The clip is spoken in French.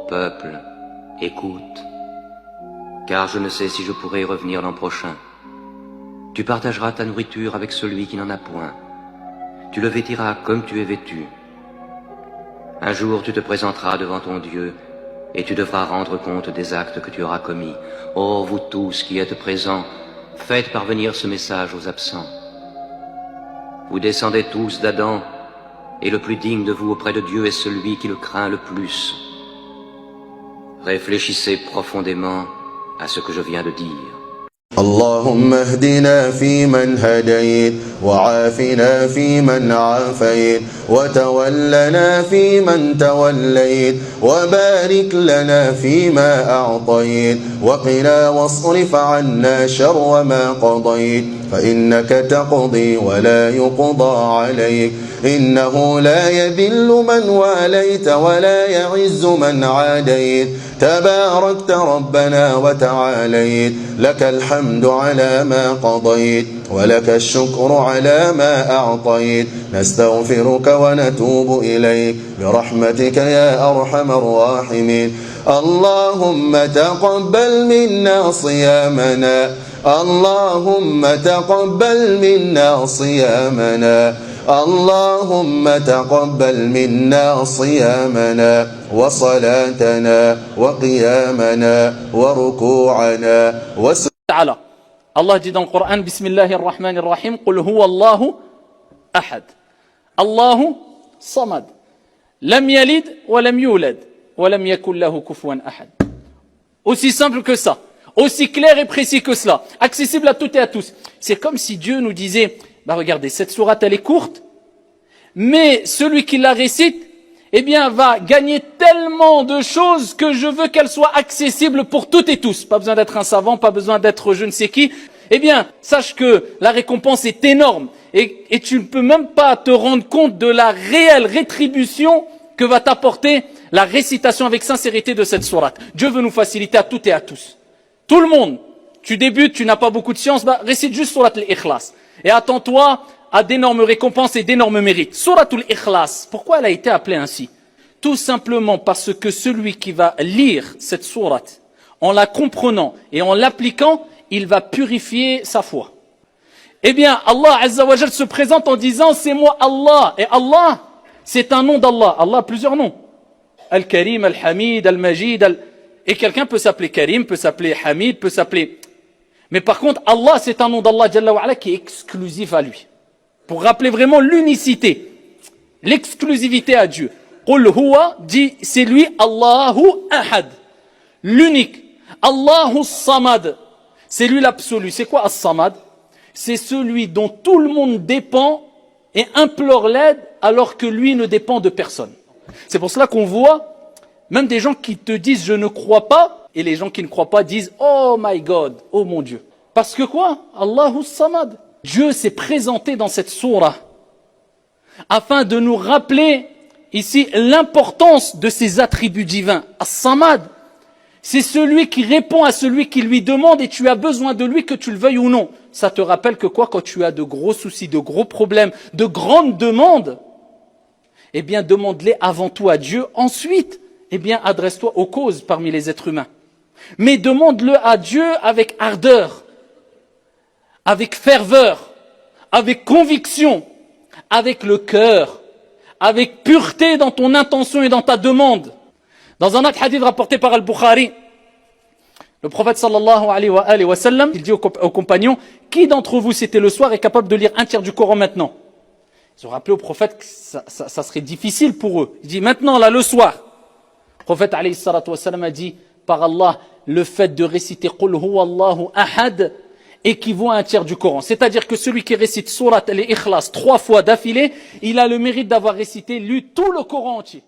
peuple, écoute, car je ne sais si je pourrai y revenir l'an prochain. Tu partageras ta nourriture avec celui qui n'en a point. Tu le vêtiras comme tu es vêtu. Un jour tu te présenteras devant ton Dieu et tu devras rendre compte des actes que tu auras commis. Ô vous tous qui êtes présents, faites parvenir ce message aux absents. Vous descendez tous d'Adam, et le plus digne de vous auprès de Dieu est celui qui le craint le plus. Réfléchissez profondément à ce que je viens de dire. اللهم اهدنا فيمن هديت وعافنا فيمن عافيت وتولنا فيمن توليت وبارك لنا فيما أعطيت وقنا واصرف عنا شر ما قضيت فإنك تقضي ولا يقضى عليك إنه لا يذل من واليت ولا يعز من عاديت تباركت ربنا وتعاليت لك الحمد على ما قضيت ولك الشكر على ما أعطيت نستغفرك ونتوب إليك برحمتك يا أرحم الراحمين اللهم تقبل منا صيامنا اللهم تقبل منا صيامنا اللهم تقبل منا صيامنا وصلاتنا وقيامنا وركوعنا تعالى Allah dit dans le Coran Bismillahir Rahmanir Rahim Qul huwa Allahu ahad Allahu samad Lam yalid wa lam yulad wa lam yakul lahu kufuwan ahad. Aussi simple que ça, aussi clair et précis que cela, accessible à toutes et à tous. C'est comme si Dieu nous disait bah regardez, cette sourate elle est courte, mais celui qui la récite eh bien, va gagner tellement de choses que je veux qu'elle soit accessible pour toutes et tous. Pas besoin d'être un savant, pas besoin d'être je ne sais qui. Eh bien, sache que la récompense est énorme et tu ne peux même pas te rendre compte de la réelle rétribution que va t'apporter la récitation avec sincérité de cette sourate. Dieu veut nous faciliter à toutes et à tous. Tout le monde, tu débutes, tu n'as pas beaucoup de science, bah, récite juste sourate al-Ikhlas. Et attends-toi à d'énormes récompenses et d'énormes mérites. Suratul Ikhlas, pourquoi elle a été appelée ainsi? Tout simplement parce que celui qui va lire cette sourate, en la comprenant et en l'appliquant, il va purifier sa foi. Eh bien, Allah Azza wa Jal se présente en disant, c'est moi Allah. Et Allah, c'est un nom d'Allah. Allah a plusieurs noms. Al-Karim, Al-Hamid, Al-Majid, Et quelqu'un peut s'appeler Karim, peut s'appeler Hamid, peut s'appeler... Mais par contre, Allah, c'est un nom d'Allah Jalla wa Ala qui est exclusif à lui. Pour rappeler vraiment l'unicité, l'exclusivité à Dieu. Qul huwa dit, c'est lui Allahu ahad, l'unique. Allahu samad, c'est lui l'absolu. C'est quoi as-samad? C'est celui dont tout le monde dépend et implore l'aide alors que lui ne dépend de personne. C'est pour cela qu'on voit même des gens qui te disent je ne crois pas et les gens qui ne croient pas disent oh my God, oh mon Dieu. Parce que quoi? Allahu samad. Dieu s'est présenté dans cette sourate afin de nous rappeler ici l'importance de ses attributs divins. As-Samad, c'est celui qui répond à celui qui lui demande et tu as besoin de lui que tu le veuilles ou non. Ça te rappelle que quoi? Quand tu as de gros soucis, de gros problèmes, de grandes demandes, eh bien demande-les avant tout à Dieu. Ensuite, eh bien adresse-toi aux causes parmi les êtres humains. Mais demande-le à Dieu avec ardeur, avec ferveur, avec conviction, avec le cœur, avec pureté dans ton intention et dans ta demande. Dans un autre hadith rapporté par Al-Bukhari, le prophète sallallahu alayhi wa sallam, il dit aux compagnons, qui d'entre vous c'était le soir est capable de lire un tiers du Coran maintenant? Ils ont rappelé au prophète que ça serait difficile pour eux. Il dit maintenant là le soir. Le prophète alayhi salatu wa sallam a dit, par Allah, le fait de réciter Qul huwa Allahu ahad équivaut à un tiers du Coran. C'est-à-dire que celui qui récite Surat al-Ikhlas 3 fois d'affilée, il a le mérite d'avoir récité, lu tout le Coran entier.